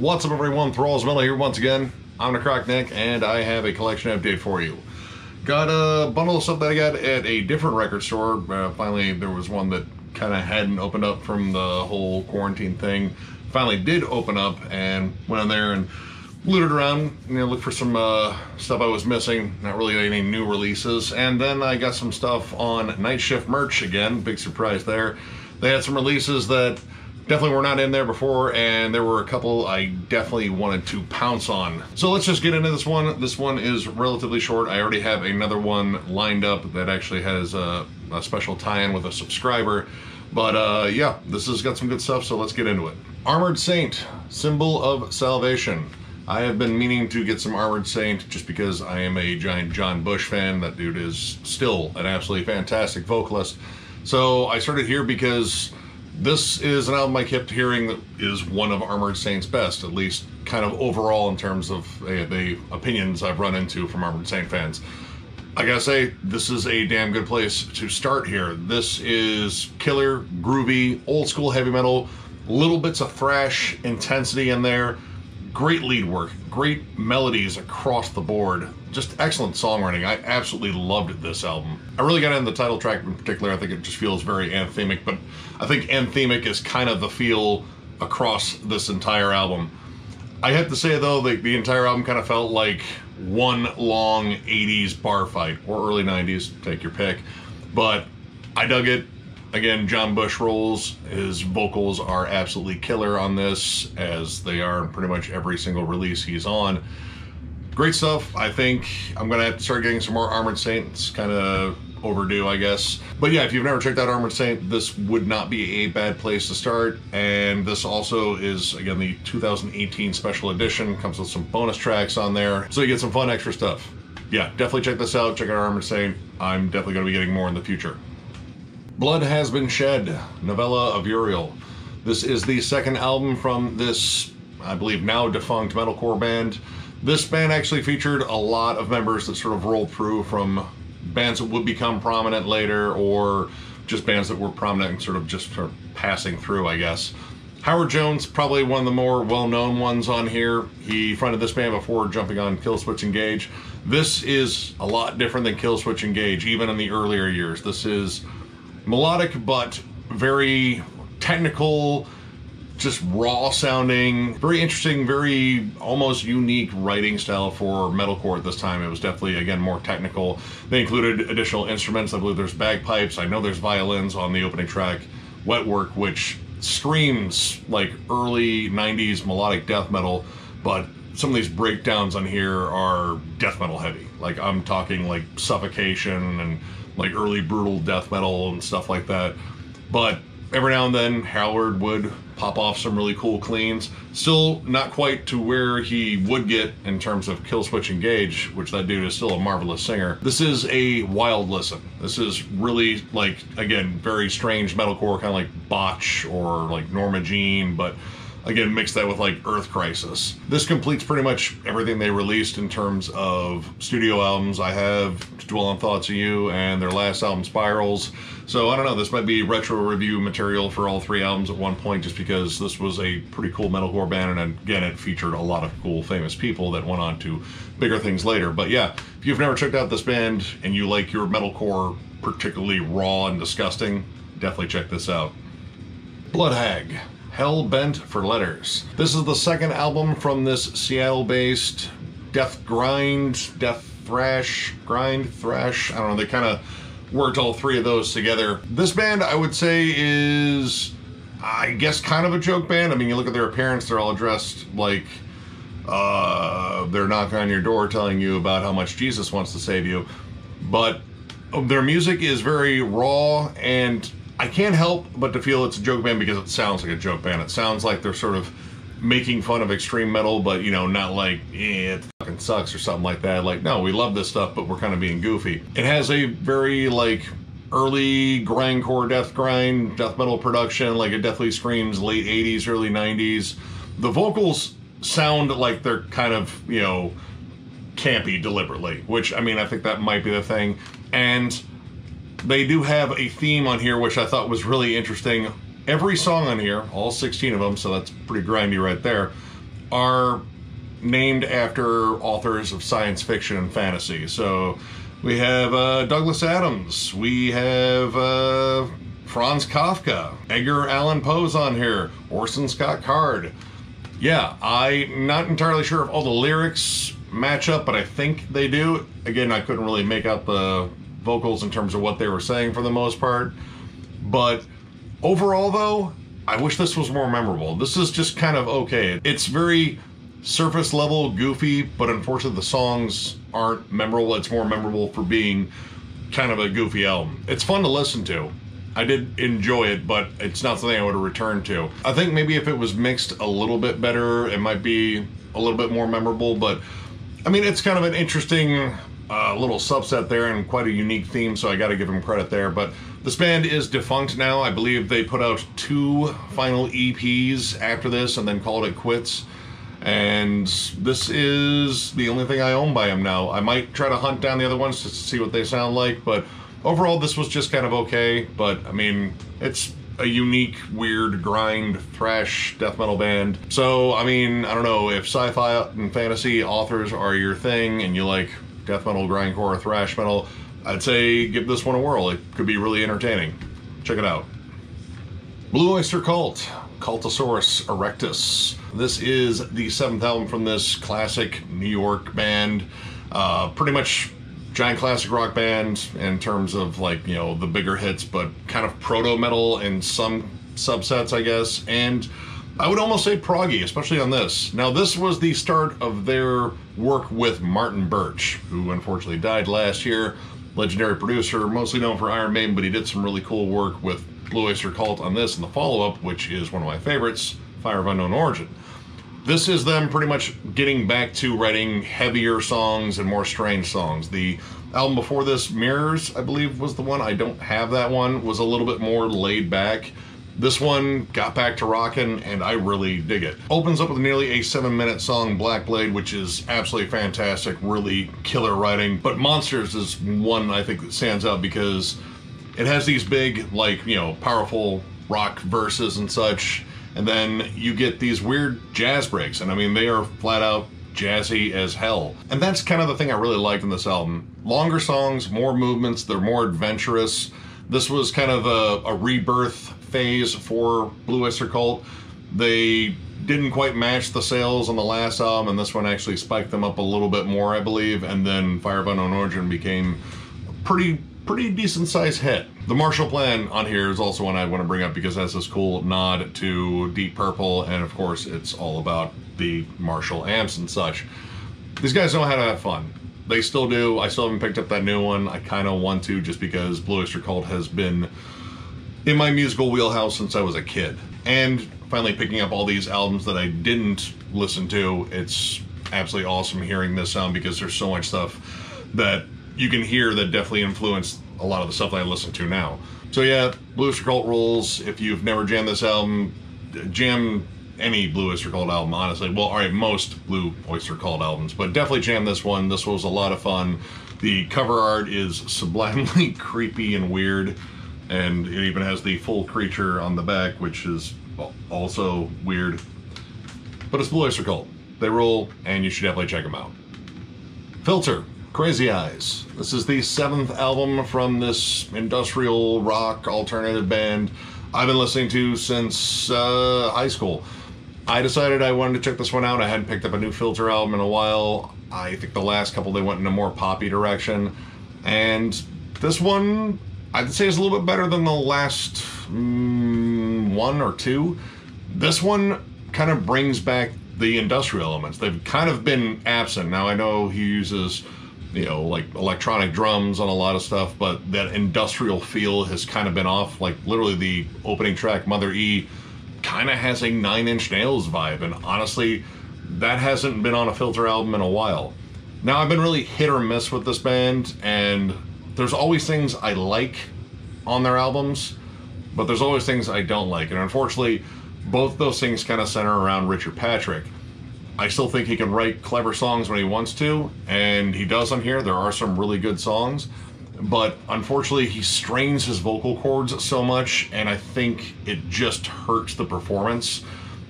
What's up everyone, Thralls here once again. I'm Necrotic, and I have a collection update for you. Got a bundle of stuff that I got at a different record store. Finally, there was one that kind of hadn't opened up from the whole quarantine thing. Finally did open up and went in there and looted around, looked for some stuff I was missing, not really any new releases. And then I got some stuff on Night Shift merch again, big surprise there. They had some releases that definitely were not in there before, and there were a couple I definitely wanted to pounce on. So let's just get into this one. This one is relatively short. I already have another one lined up that actually has a special tie-in with a subscriber. But yeah, this has got some good stuff, so let's get into it. Armored Saint, symbol of salvation. I have been meaning to get some Armored Saint just because I am a giant John Bush fan. That dude is still an absolutely fantastic vocalist. So I started here because this is an album I kept hearing that is one of Armored Saint's best, at least kind of overall in terms of the opinions I've run into from Armored Saint fans. I gotta say, this is a damn good place to start here. This is killer, groovy, old school heavy metal, little bits of thrash intensity in there, great lead work, great melodies across the board, just excellent songwriting. I absolutely loved this album. I really got into the title track in particular. I think it just feels very anthemic, but I think anthemic is kind of the feel across this entire album. I have to say though, the entire album kind of felt like one long 80s bar fight, or early 90s, take your pick. But I dug it. Again, John Bush rolls. His vocals are absolutely killer on this, as they are in pretty much every single release he's on. Great stuff. I think I'm gonna have to start getting some more Armored Saint. It's kind of overdue, I guess. But yeah, if you've never checked out Armored Saint, this would not be a bad place to start. And this also is, again, the 2018 special edition. Comes with some bonus tracks on there, so you get some fun extra stuff. Yeah, definitely check this out. Check out Armored Saint. I'm definitely gonna be getting more in the future. Blood Has Been Shed, Novella of Uriel. This is the second album from this, I believe, now defunct metalcore band. This band actually featured a lot of members that sort of rolled through from bands that would become prominent later, or just bands that were prominent and sort of passing through, I guess. Howard Jones, probably one of the more well-known ones on here. He fronted this band before jumping on Killswitch Engage. This is a lot different than Killswitch Engage, even in the earlier years. This is melodic, but very technical, just raw sounding, very interesting, very almost unique writing style for metalcore at this time. It was definitely, again, more technical. They included additional instruments. I believe there's bagpipes. I know there's violins on the opening track, Wetwork, which screams like early 90s melodic death metal, but some of these breakdowns on here are death metal heavy. Like, I'm talking like Suffocation and like early brutal death metal and stuff like that. But every now and then Howard would pop off some really cool cleans. Still not quite to where he would get in terms of Killswitch Engage, which that dude is still a marvelous singer. This is a wild listen. This is really, like, again, very strange metalcore, kind of like Botch or like Norma Jean, but again, mix that with like Earth Crisis. This completes pretty much everything they released in terms of studio albums. I have To Dwell on Thoughts of You and their last album, Spirals. So I don't know, this might be retro review material for all three albums at one point, just because this was a pretty cool metalcore band, and again, it featured a lot of cool famous people that went on to bigger things later. But yeah, if you've never checked out this band and you like your metalcore particularly raw and disgusting, definitely check this out. Bloodhag, Hell Bent for Letters. This is the second album from this Seattle-based death thrash, I don't know, they kind of worked all three of those together. This band, I would say, is, I guess, kind of a joke band. I mean, you look at their appearance, they're all dressed like they're knocking on your door telling you about how much Jesus wants to save you. But their music is very raw, and I can't help but to feel it's a joke band because it sounds like a joke band. It sounds like they're sort of making fun of extreme metal, but, you know, not like, it fucking sucks or something like that. Like, no, we love this stuff, but we're kind of being goofy. It has a very, like, early grindcore death metal production. Like, it definitely screams late 80s, early 90s. The vocals sound like they're kind of, you know, campy deliberately, which, I mean, I think that might be the thing. And they do have a theme on here, which I thought was really interesting. Every song on here, all 16 of them, so that's pretty grindy right there, are named after authors of science fiction and fantasy. So we have Douglas Adams, we have Franz Kafka, Edgar Allan Poe's on here, Orson Scott Card. Yeah, I'm not entirely sure if all the lyrics match up, but I think they do. Again, I couldn't really make out the vocals in terms of what they were saying for the most part. But overall, though, I wish this was more memorable. This is just kind of okay. It's very surface level, goofy, but unfortunately the songs aren't memorable. It's more memorable for being kind of a goofy album. It's fun to listen to. I did enjoy it, but it's not something I would have returned to. I think maybe if it was mixed a little bit better, it might be a little bit more memorable, but I mean, it's kind of an interesting little subset there and quite a unique theme, so I gotta give them credit there. But this band is defunct now. I believe they put out 2 final EPs after this and then called it quits. And this is the only thing I own by them now. I might try to hunt down the other ones to see what they sound like, but overall this was just kind of okay. But I mean, it's a unique, weird, grind, thrash, death metal band. So, I mean, I don't know, if sci-fi and fantasy authors are your thing and you like death metal, grindcore, thrash metal, I'd say give this one a whirl. It could be really entertaining. Check it out. Blue Oyster Cult, Cultosaurus Erectus. This is the 7th album from this classic New York band. Pretty much giant classic rock band in terms of, like, you know, the bigger hits, but kind of proto-metal in some subsets, I guess. And I would almost say proggy, especially on this. Now, this was the start of their work with Martin Birch, who unfortunately died last year. Legendary producer, mostly known for Iron Maiden, but he did some really cool work with Blue Oyster Cult on this and the follow-up, which is one of my favorites, Fire of Unknown Origin. This is them pretty much getting back to writing heavier songs and more strange songs. The album before this, Mirrors, I believe was the one. I don't have that one. Was a little bit more laid back. This one got back to rocking, and I really dig it. Opens up with nearly a 7-minute song, Black Blade, which is absolutely fantastic, really killer writing. But Monsters is one I think that stands out because it has these big, like, you know, powerful rock verses and such, and then you get these weird jazz breaks, and I mean, they are flat out jazzy as hell. And that's kind of the thing I really liked in this album. Longer songs, more movements, they're more adventurous. This was kind of a rebirth phase for Blue Oyster Cult. They didn't quite match the sales on the last album, and this one actually spiked them up a little bit more, I believe, and then Fire of Unknown Origin became a pretty decent sized hit. The Marshall Plan on here is also one I want to bring up because it has this cool nod to Deep Purple, and of course it's all about the Marshall amps and such. These guys know how to have fun. They still do. I still haven't picked up that new one. I kind of want to, just because Blue Oyster Cult has been in my musical wheelhouse since I was a kid. And finally picking up all these albums that I didn't listen to, it's absolutely awesome hearing this sound because there's so much stuff that you can hear that definitely influenced a lot of the stuff that I listen to now. So yeah, Blue Oyster Cult rules. If you've never jammed this album, jam any Blue Oyster Cult album, honestly. Well, alright, most Blue Oyster Cult albums, but definitely jam this one. This was a lot of fun. The cover art is sublimely creepy and weird, and it even has the full creature on the back, which is also weird. But it's Blue Oyster Cult. They rule, and you should definitely check them out. Filter, Crazy Eyes. This is the 7th album from this industrial rock alternative band I've been listening to since high school. I decided I wanted to check this one out. I hadn't picked up a new Filter album in a while. I think the last couple they went in a more poppy direction, and this one I'd say is a little bit better than the last one or two. This one kind of brings back the industrial elements. They've kind of been absent. Now I know he uses, you know, like electronic drums on a lot of stuff, but that industrial feel has kind of been off. Like literally the opening track, Mother E, kind of has a Nine Inch Nails vibe, and honestly, that hasn't been on a Filter album in a while. Now I've been really hit or miss with this band, and there's always things I like on their albums, but there's always things I don't like, and unfortunately, both those things kind of center around Richard Patrick. I still think he can write clever songs when he wants to, and he does on here. There are some really good songs, but unfortunately he strains his vocal cords so much, and I think it just hurts the performance.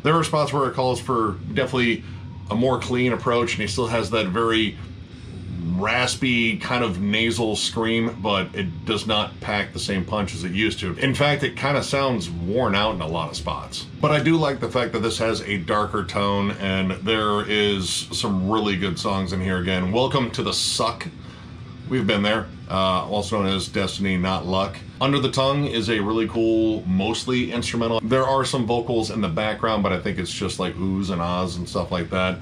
There are spots where it calls for definitely a more clean approach, and he still has that very raspy kind of nasal scream, but it does not pack the same punch as it used to. In fact, it kind of sounds worn out in a lot of spots. But I do like the fact that this has a darker tone, and there is some really good songs in here again. Welcome to the Suck. We've been there. Also known as Destiny, Not Luck. Under the Tongue is a really cool, mostly instrumental. There are some vocals in the background, but I think it's just like oohs and ahs and stuff like that.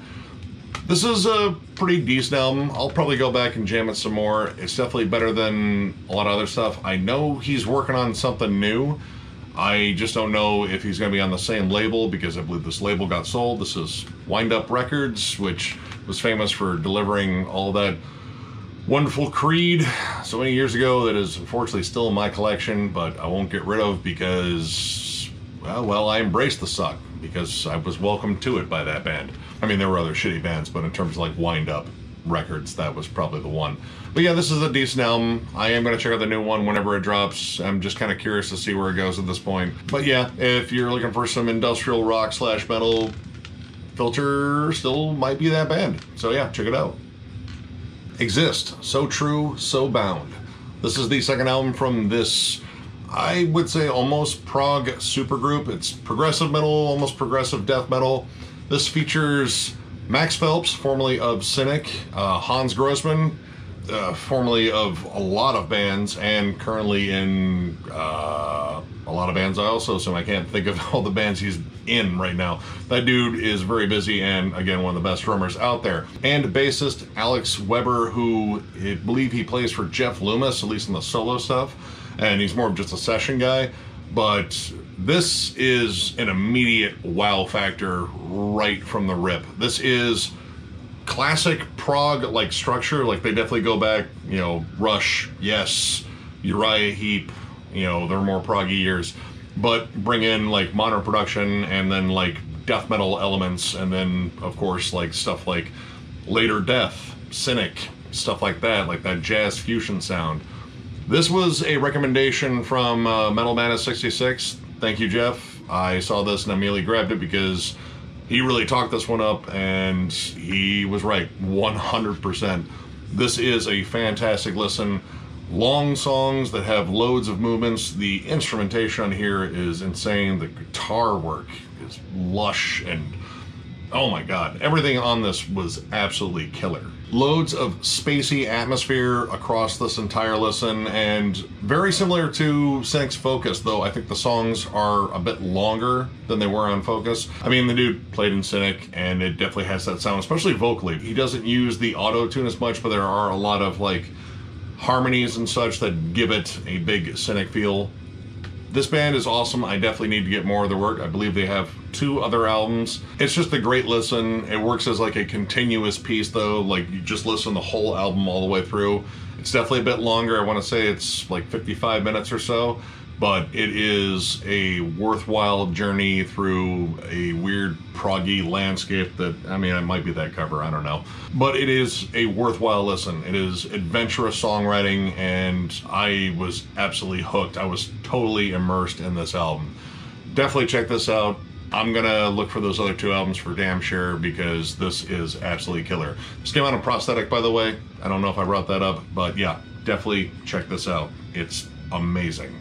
This is a pretty decent album. I'll probably go back and jam it some more. It's definitely better than a lot of other stuff. I know he's working on something new. I just don't know if he's going to be on the same label, because I believe this label got sold. This is Wind Up Records, which was famous for delivering all that wonderful Creed so many years ago that is unfortunately still in my collection, but I won't get rid of because, well, I embraced the suck because I was welcomed to it by that band. I mean, there were other shitty bands, but in terms of like Wind Up Records, that was probably the one. But yeah, this is a decent album. I am going to check out the new one whenever it drops. I'm just kind of curious to see where it goes at this point. But yeah, if you're looking for some industrial rock / metal, Filter still might be that band. So yeah, check it out. Exist, So True, So Bound. This is the second album from this, I would say, almost prog supergroup. It's progressive metal, almost progressive death metal. This features Max Phelps, formerly of Cynic, Hans Grossman, formerly of a lot of bands, and currently in a lot of bands I also, so I can't think of all the bands he's in right now. That dude is very busy, and again, one of the best drummers out there. And bassist Alex Weber, who I believe he plays for Jeff Loomis, at least in the solo stuff, and he's more of just a session guy. But this is an immediate wow factor right from the rip. This is classic prog like structure. Like, they definitely go back, you know, Rush, Yes, Uriah Heep, you know, they're more proggy years, but bring in like modern production and then like death metal elements, and then of course like stuff like later Death, Cynic, stuff like that jazz fusion sound. This was a recommendation from Metal Madness 66. Thank you, Jeff. I saw this and immediately grabbed it because he really talked this one up, and he was right 100%. This is a fantastic listen. Long songs that have loads of movements. The instrumentation on here is insane. The guitar work is lush, and oh my god, everything on this was absolutely killer. Loads of spacey atmosphere across this entire listen, and very similar to Cynic's Focus, though I think the songs are a bit longer than they were on Focus. I mean, the dude played in Cynic, and it definitely has that sound, especially vocally. He doesn't use the auto-tune as much, but there are a lot of like harmonies and such that give it a big Cynic feel. This band is awesome. I definitely need to get more of their work. I believe they have 2 other albums. It's just a great listen. It works as like a continuous piece though. Like, you just listen the whole album all the way through. It's definitely a bit longer. I want to say it's like 55 minutes or so, but it is a worthwhile journey through a weird proggy landscape that, I mean, it might be that cover, I don't know. But it is a worthwhile listen. It is adventurous songwriting, and I was absolutely hooked. I was totally immersed in this album. Definitely check this out. I'm gonna look for those other 2 albums for damn sure, because this is absolutely killer. This came out on Prosthetic, by the way. I don't know if I brought that up, but yeah, definitely check this out. It's amazing.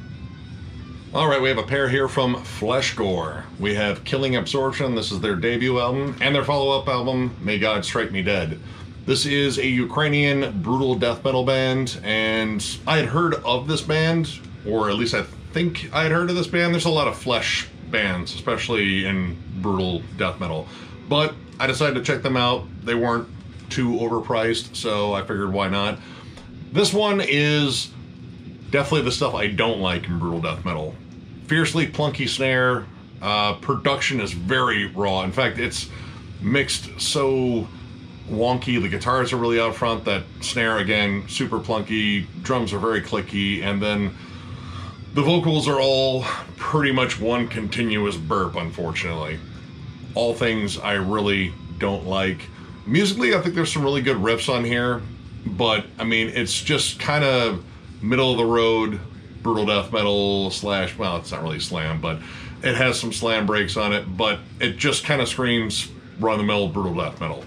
Alright, we have a pair here from Fleshgore. We have Killing Absorption. This is their debut album, and their follow-up album, May God Strike Me Dead. This is a Ukrainian brutal death metal band, and I had heard of this band, or at least I think I had heard of this band. There's a lot of Flesh bands, especially in brutal death metal, but I decided to check them out. They weren't too overpriced, so I figured why not. This one is definitely the stuff I don't like in brutal death metal. Fiercely plunky snare, production is very raw. In fact, it's mixed so wonky. The guitars are really out front, that snare again, super plunky, drums are very clicky, and then the vocals are all pretty much one continuous burp, unfortunately. All things I really don't like. Musically, I think there's some really good riffs on here, but I mean, it's just kind of middle of the road brutal death metal / well, it's not really slam, but It has some slam breaks on it, but it just kind of screams run-of-the-mill brutal death metal.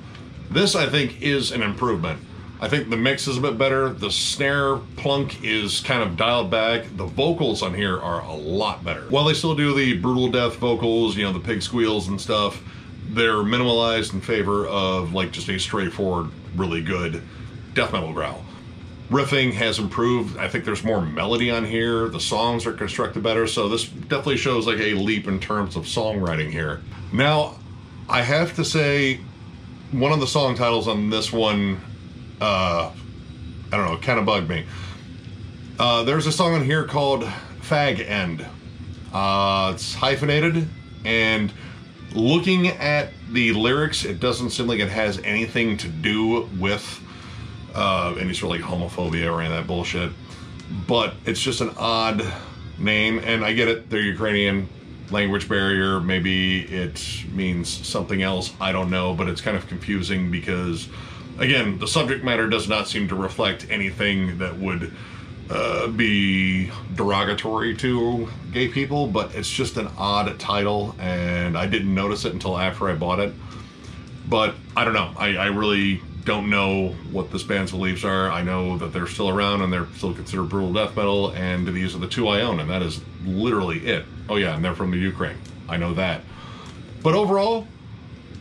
This, I think, is an improvement. I think the mix is a bit better. The snare plunk is kind of dialed back. The vocals on here are a lot better. While they still do the brutal death vocals, you know, the pig squeals and stuff, they're minimalized in favor of like just a straightforward, really good death metal growl. Riffing has improved. I think there's more melody on here. The songs are constructed better, so this definitely shows like a leap in terms of songwriting here. Now, I have to say, one of the song titles on this one, I don't know, kind of bugged me. There's a song on here called Fag End. It's hyphenated, and looking at the lyrics, it doesn't seem like it has anything to do with any sort of like homophobia or any of that bullshit. But it's just an odd name, and I get it, they're Ukrainian, language barrier, maybe it means something else, I don't know, but it's kind of confusing because, again, the subject matter does not seem to reflect anything that would be derogatory to gay people, but it's just an odd title, and I didn't notice it until after I bought it. But I don't know, I really don't know what this band's beliefs are. I know that they're still around and they're still considered brutal death metal, and these are the two I own, and that is literally it. Oh yeah, and they're from the Ukraine. I know that. But overall,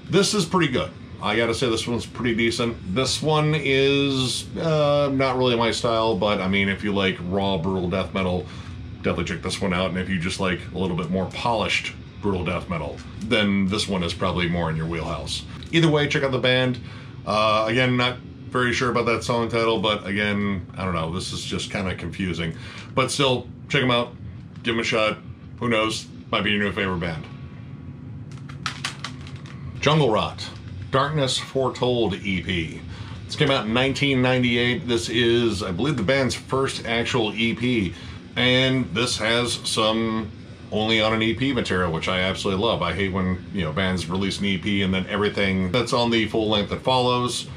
this is pretty good. I gotta say this one's pretty decent. This one is not really my style, but I mean, if you like raw brutal death metal, definitely check this one out. And if you just like a little bit more polished brutal death metal, then this one is probably more in your wheelhouse. Either way, check out the band. Again, not very sure about that song title, but again, I don't know, this is just kind of confusing. But still, check them out, give them a shot. Who knows, might be your new favorite band. Jungle Rot, Darkness Foretold EP. This came out in 1998. This is, I believe, the band's first actual EP, and this has some only on an EP material, which I absolutely love. I hate when, you know, bands release an EP and then everything that's on the full length that follows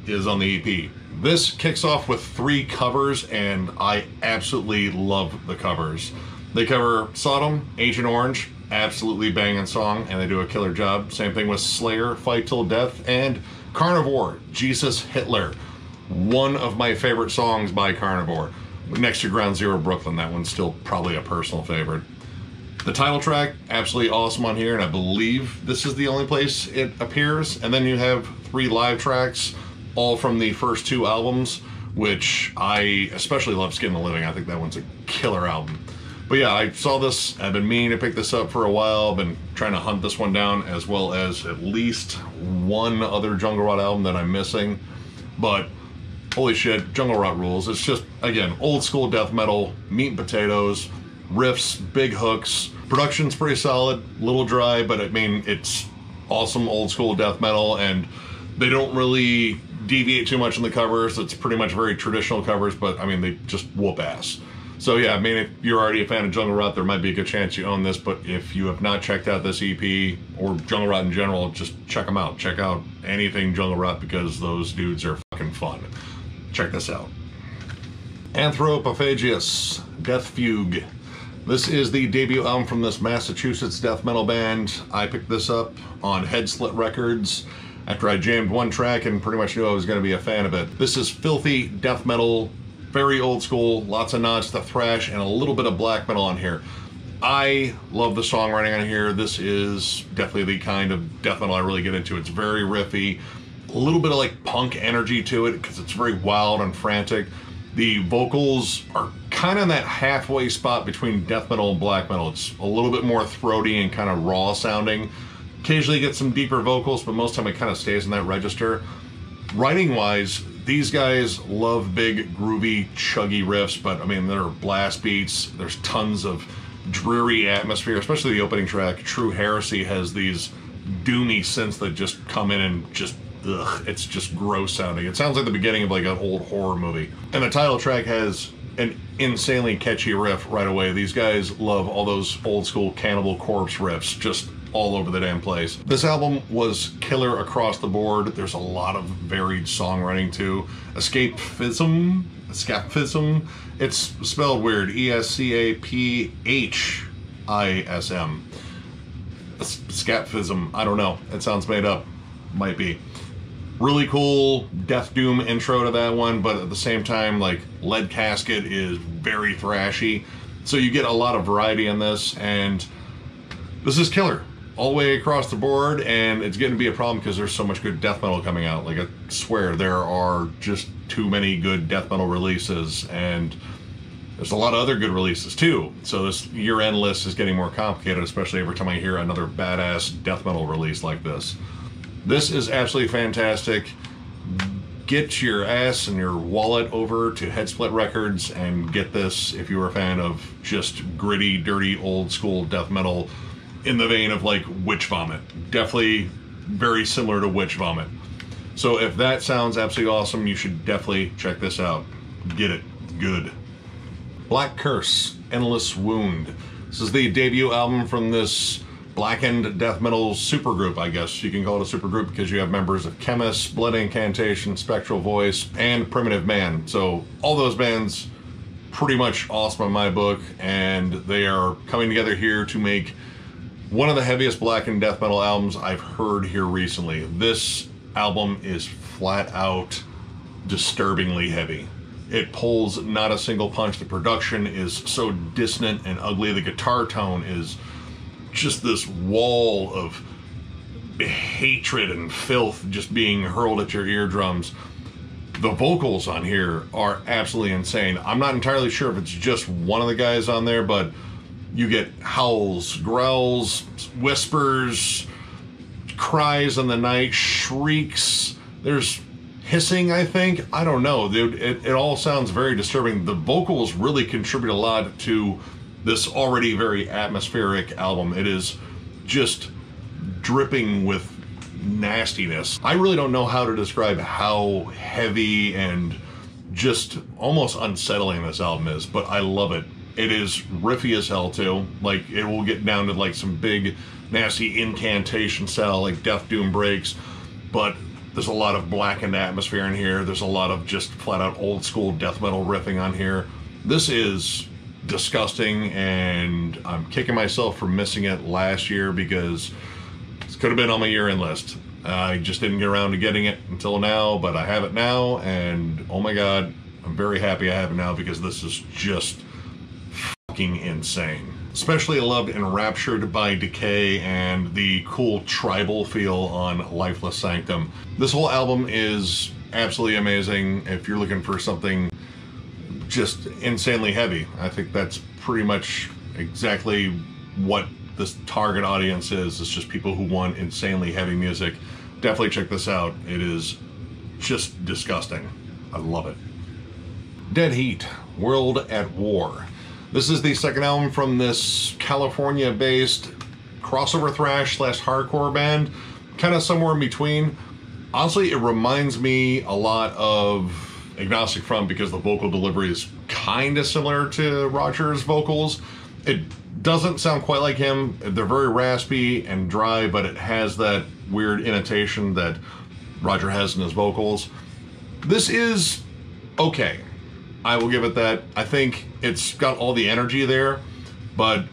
is on the EP. This kicks off with 3 covers, and I absolutely love the covers. They cover Sodom, Agent Orange, absolutely banging song, and they do a killer job. Same thing with Slayer, Fight Till Death, and Carnivore, Jesus Hitler. One of my favorite songs by Carnivore. Next to Ground Zero Brooklyn, that one's still probably a personal favorite. The title track, absolutely awesome on here, and I believe this is the only place it appears. And then you have 3 live tracks, all from the first 2 albums, which I especially love Skin the Living. I think that one's a killer album. But yeah, I saw this, I've been meaning to pick this up for a while. I've been trying to hunt this one down, as well as at least one other Jungle Rot album that I'm missing. But holy shit, Jungle Rot rules. It's just, again, old school death metal, meat and potatoes, riffs, big hooks. Production's pretty solid, little dry, but I mean, it's awesome old school death metal, and they don't really deviate too much in the covers. It's pretty much very traditional covers, but I mean, they just whoop ass. So yeah, I mean, if you're already a fan of Jungle Rot, there might be a good chance you own this, but if you have not checked out this EP, or Jungle Rot in general, just check them out. Check out anything Jungle Rot, because those dudes are fucking fun. Check this out. Anthropophagious, Death Fugue. This is the debut album from this Massachusetts death metal band. I picked this up on Head Slit Records after I jammed one track and pretty much knew I was going to be a fan of it. This is filthy death metal, very old school, lots of nods to thrash, and a little bit of black metal on here. I love the songwriting on here. This is definitely the kind of death metal I really get into. It's very riffy, a little bit of like punk energy to it, because it's very wild and frantic. The vocals are kind of in that halfway spot between death metal and black metal. It's a little bit more throaty and kind of raw sounding. Occasionally you get some deeper vocals, but most of the time it kind of stays in that register. Writing wise, these guys love big, groovy, chuggy riffs, but I mean, there are blast beats. There's tons of dreary atmosphere, especially the opening track. True Heresy has these doomy synths that just come in and just, ugh, it's just gross sounding. It sounds like the beginning of like an old horror movie. And the title track has an insanely catchy riff right away. These guys love all those old school Cannibal Corpse riffs, just all over the damn place. This album was killer across the board. There's a lot of varied songwriting too. Escapism, it's spelled weird, E-S-C-A-P-H ISM. Scaphism, I don't know. It sounds made up. Might be. Really cool Death Doom intro to that one, but at the same time, like, Lead Casket is very thrashy. So you get a lot of variety in this, and this is killer all the way across the board, and it's getting to be a problem because there's so much good death metal coming out. Like, I swear, there are just too many good death metal releases, and there's a lot of other good releases too. So this year-end list is getting more complicated, especially every time I hear another badass death metal release like this. This is absolutely fantastic. Get your ass and your wallet over to Headsplit Records and get this if you're a fan of just gritty, dirty, old school death metal in the vein of like Witch Vomit. Definitely very similar to Witch Vomit. So if that sounds absolutely awesome, you should definitely check this out. Get it. Good. Black Curse, Endless Wound. This is the debut album from this blackened death metal supergroup, I guess you can call it a supergroup, because you have members of Chemist, Blood Incantation, Spectral Voice, and Primitive Man. So all those bands pretty much awesome in my book, and they are coming together here to make one of the heaviest blackened death metal albums I've heard here recently. This album is flat out disturbingly heavy. It pulls not a single punch. The production is so dissonant and ugly. The guitar tone is just this wall of hatred and filth just being hurled at your eardrums. The vocals on here are absolutely insane. I'm not entirely sure if it's just one of the guys on there, but you get howls, growls, whispers, cries in the night, shrieks. There's hissing, I think. I don't know, dude. It all sounds very disturbing. The vocals really contribute a lot to this already very atmospheric album. It is just dripping with nastiness. I really don't know how to describe how heavy and just almost unsettling this album is, but I love it. It is riffy as hell too. Like, it will get down to like some big nasty incantation style like Death Doom breaks, but there's a lot of blackened atmosphere in here. There's a lot of just flat out old school death metal riffing on here. This is disgusting, and I'm kicking myself for missing it last year because this could have been on my year-end list. I just didn't get around to getting it until now, but I have it now, and oh my god, I'm very happy I have it now because this is just fucking insane. Especially loved and raptured by Decay and the cool tribal feel on Lifeless Sanctum. This whole album is absolutely amazing if you're looking for something just insanely heavy. I think that's pretty much exactly what this target audience is. It's just people who want insanely heavy music. Definitely check this out. It is just disgusting. I love it. Dead Heat, World at War. This is the second album from this California-based crossover thrash / hardcore band, kind of somewhere in between. Honestly, it reminds me a lot of Agnostic Front because the vocal delivery is kind of similar to Roger's vocals. It doesn't sound quite like him. They're very raspy and dry, but it has that weird intonation that Roger has in his vocals. This is okay. I will give it that. I think it's got all the energy there, but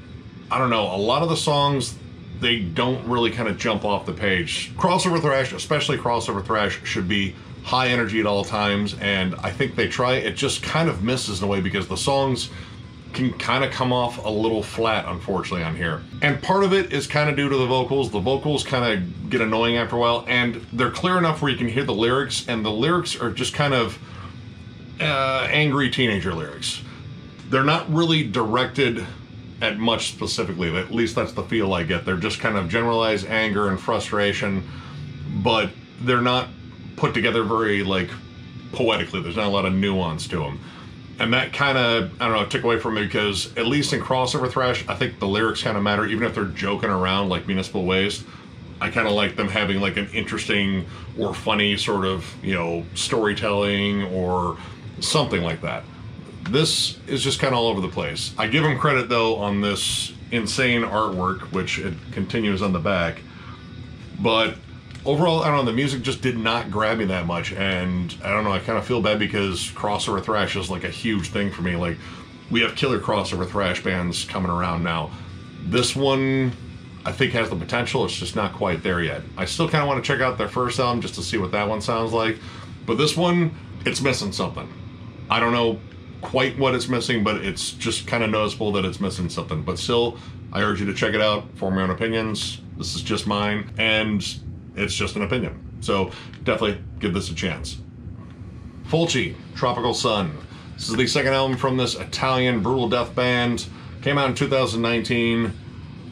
I don't know, a lot of the songs, they don't really kind of jump off the page. Crossover thrash, especially crossover thrash, should be high energy at all times, and I think they try. It just kind of misses in a way because the songs can kind of come off a little flat, unfortunately, on here. And part of it is kind of due to the vocals. The vocals kind of get annoying after a while, and they're clear enough where you can hear the lyrics, and the lyrics are just kind of angry teenager lyrics. They're not really directed at much specifically. At least that's the feel I get. They're just kind of generalized anger and frustration, but they're not put together very, like, poetically. There's not a lot of nuance to them. And that kind of, I don't know, took away from me because, at least in crossover thrash, I think the lyrics kind of matter, even if they're joking around like Municipal Waste. I kind of like them having like an interesting or funny sort of, you know, storytelling or something like that. This is just kind of all over the place. I give him credit though on this insane artwork, which it continues on the back, but overall, I don't know, the music just did not grab me that much, and I don't know, I kind of feel bad because crossover thrash is like a huge thing for me. Like, we have killer crossover thrash bands coming around now. This one, I think, has the potential. It's just not quite there yet. I still kind of want to check out their first album just to see what that one sounds like. But this one, it's missing something. I don't know quite what it's missing, but it's just kind of noticeable that it's missing something. But still, I urge you to check it out, form your own opinions. This is just mine, and it's just an opinion. So definitely give this a chance. Fulci Tropical Sun. This is the second album from this Italian brutal death band. Came out in 2019.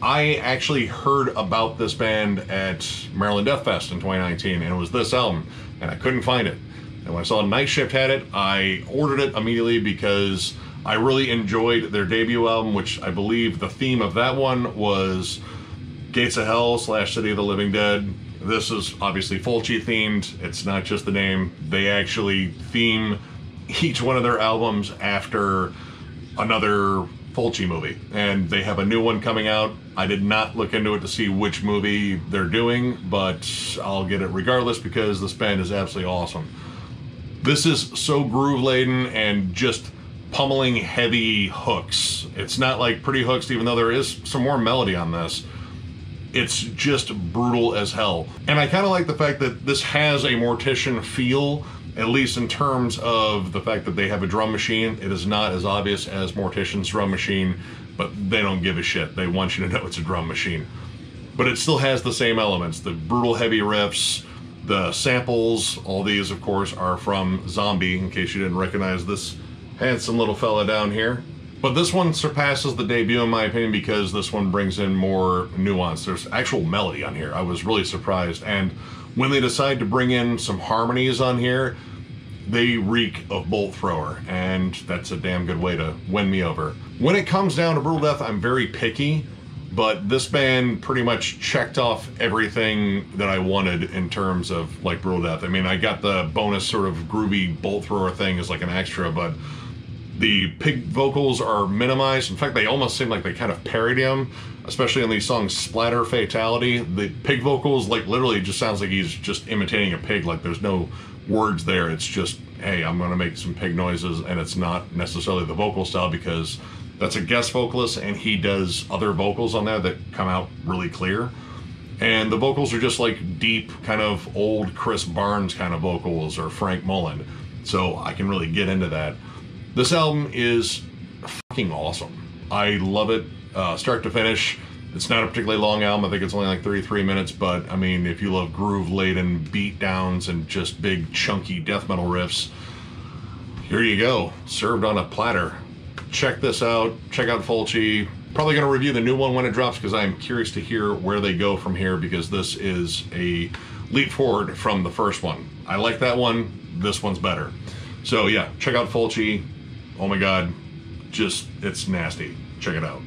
I actually heard about this band at Maryland Death Fest in 2019, and it was this album, and I couldn't find it. And when I saw Night Shift had it, I ordered it immediately because I really enjoyed their debut album, which I believe the theme of that one was Gates of Hell / City of the Living Dead. This is obviously Fulci themed. It's not just the name. They actually theme each one of their albums after another Fulci movie, and they have a new one coming out. I did not look into it to see which movie they're doing, but I'll get it regardless because this band is absolutely awesome. This is so groove laden and just pummeling heavy hooks. It's not like pretty hooks, even though there is some more melody on this. It's just brutal as hell. And I kind of like the fact that this has a Mortician feel, at least in terms of the fact that they have a drum machine. It is not as obvious as Mortician's drum machine, but they don't give a shit. They want you to know it's a drum machine. But it still has the same elements, the brutal heavy riffs, the samples. All these, of course, are from Zombie, in case you didn't recognize this handsome little fella down here. But this one surpasses the debut in my opinion because this one brings in more nuance. There's actual melody on here. I was really surprised. And when they decide to bring in some harmonies on here, they reek of Bolt Thrower, and that's a damn good way to win me over. When it comes down to brutal death, I'm very picky, but this band pretty much checked off everything that I wanted in terms of like brutal death. I mean, I got the bonus sort of groovy Bolt Thrower thing as like an extra, but the pig vocals are minimized. In fact, they almost seem like they kind of parody them, especially on these songs Splatter, Fatality. The pig vocals, like, literally just sounds like he's just imitating a pig. Like, there's no words there. It's just, hey, I'm gonna make some pig noises, and it's not necessarily the vocal style because that's a guest vocalist and he does other vocals on there that come out really clear. And the vocals are just like deep, kind of old Chris Barnes kind of vocals or Frank Mullen. So I can really get into that. This album is fucking awesome. I love it, start to finish. It's not a particularly long album. I think it's only like 33 minutes, but I mean, if you love groove-laden beat downs and just big chunky death metal riffs, here you go, served on a platter. Check this out. Check out Fulci. Probably going to review the new one when it drops because I'm curious to hear where they go from here because this is a leap forward from the first one. I like that one. This one's better. So yeah, check out Fulci. Oh my god, just, it's nasty. Check it out.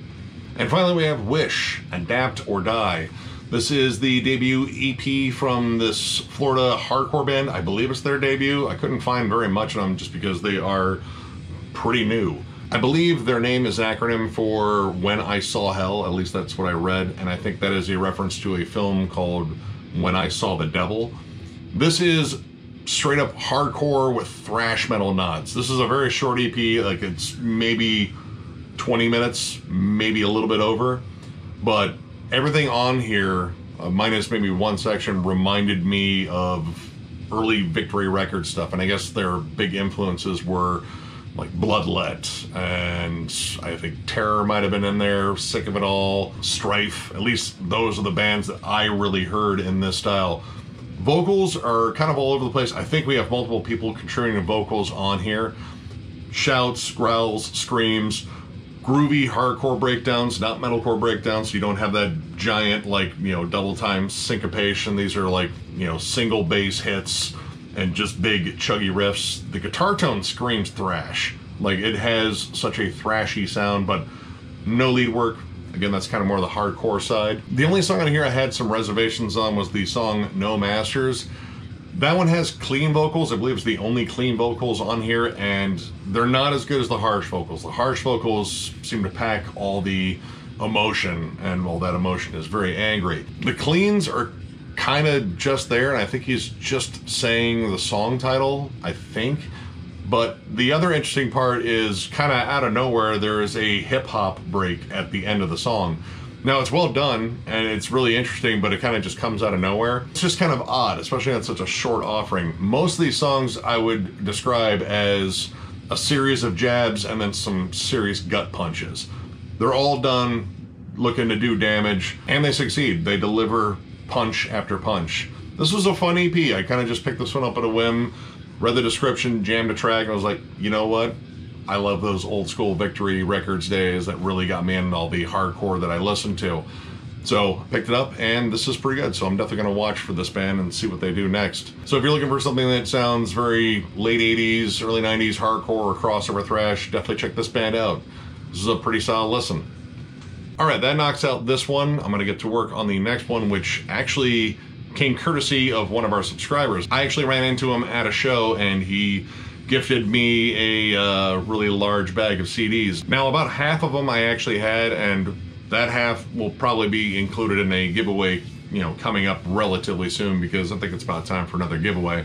And finally we have Wish, Adapt or Die. This is the debut EP from this Florida hardcore band. I believe it's their debut. I couldn't find very much on them just because they are pretty new. I believe their name is an acronym for When I Saw Hell, at least that's what I read, and I think that is a reference to a film called When I Saw the Devil. This is straight up hardcore with thrash metal nods. This is a very short EP, like it's maybe 20 minutes, maybe a little bit over, but everything on here, minus maybe one section, reminded me of early Victory Records stuff, and I guess their big influences were like Bloodlet, and I think Terror might have been in there, Sick of It All, Strife. At least those are the bands that I really heard in this style. Vocals are kind of all over the place. I think we have multiple people contributing to vocals on here. Shouts, growls, screams, groovy hardcore breakdowns, not metalcore breakdowns, so you don't have that giant, like, you know, double time syncopation. These are like, you know, single bass hits and just big chuggy riffs. The guitar tone screams thrash. Like, it has such a thrashy sound, but no lead work. Again, that's kind of more the hardcore side. The only song on here I had some reservations on was the song No Masters. That one has clean vocals. I believe it's the only clean vocals on here, and they're not as good as the harsh vocals. The harsh vocals seem to pack all the emotion, and all that emotion is very angry. The cleans are kind of just there, and I think he's just saying the song title, I think. But the other interesting part is kind of out of nowhere, there is a hip-hop break at the end of the song. Now, it's well done, and it's really interesting, but it kind of just comes out of nowhere. It's just kind of odd, especially on such a short offering. Most of these songs I would describe as a series of jabs and then some serious gut punches. They're all done looking to do damage, and they succeed. They deliver punch after punch. This was a fun EP. I kind of just picked this one up at a whim, read the description, jammed a track, and I was like, you know what? I love those old school Victory Records days that really got me into all the hardcore that I listened to. So picked it up, and this is pretty good. So I'm definitely going to watch for this band and see what they do next. So if you're looking for something that sounds very late 80s, early 90s hardcore or crossover thrash, definitely check this band out. This is a pretty solid listen. All right, that knocks out this one. I'm going to get to work on the next one, which actually came courtesy of one of our subscribers. I actually ran into him at a show, and he gifted me a really large bag of CDs. Now, about half of them I actually had, and that half will probably be included in a giveaway, you know, coming up relatively soon, because I think it's about time for another giveaway.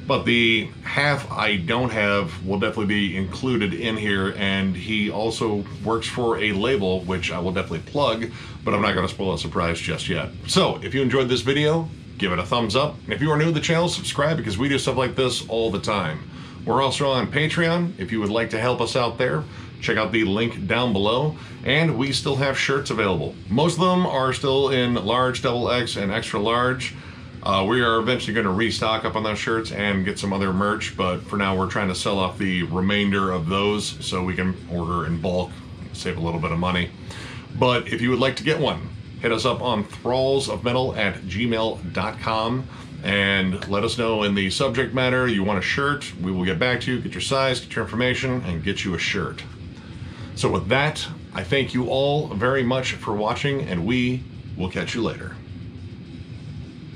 But the half I don't have will definitely be included in here, and he also works for a label, which I will definitely plug, but I'm not going to spoil a surprise just yet. So, if you enjoyed this video, give it a thumbs up. And if you are new to the channel, subscribe, because we do stuff like this all the time. We're also on Patreon. If you would like to help us out there, check out the link down below. And we still have shirts available. Most of them are still in large, XXX, and extra large. We are eventually going to restock up on those shirts and get some other merch, but for now we're trying to sell off the remainder of those so we can order in bulk, save a little bit of money. But if you would like to get one, hit us up on thrallsofmetal@gmail.com and let us know in the subject matter you want a shirt. We will get back to you, get your size, get your information, and get you a shirt. So with that, I thank you all very much for watching, and we will catch you later.